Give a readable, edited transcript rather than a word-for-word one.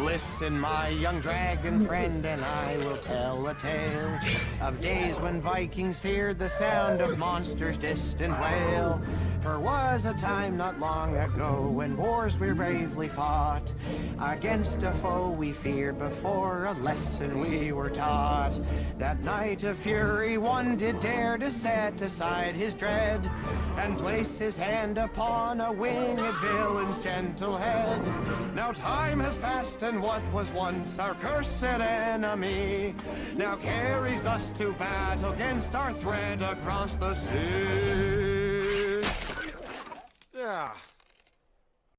Listen, my young dragon friend, and I will tell a tale of days when Vikings feared the sound of monsters' distant wail. For was a time not long ago when wars we bravely fought against a foe we feared before a lesson we were taught. That night of fury one did dare to set aside his dread and place his hand upon a winged villain's gentle head. Now time has passed, and what was once our cursed enemy now carries us to battle against our threat across the sea. Yeah.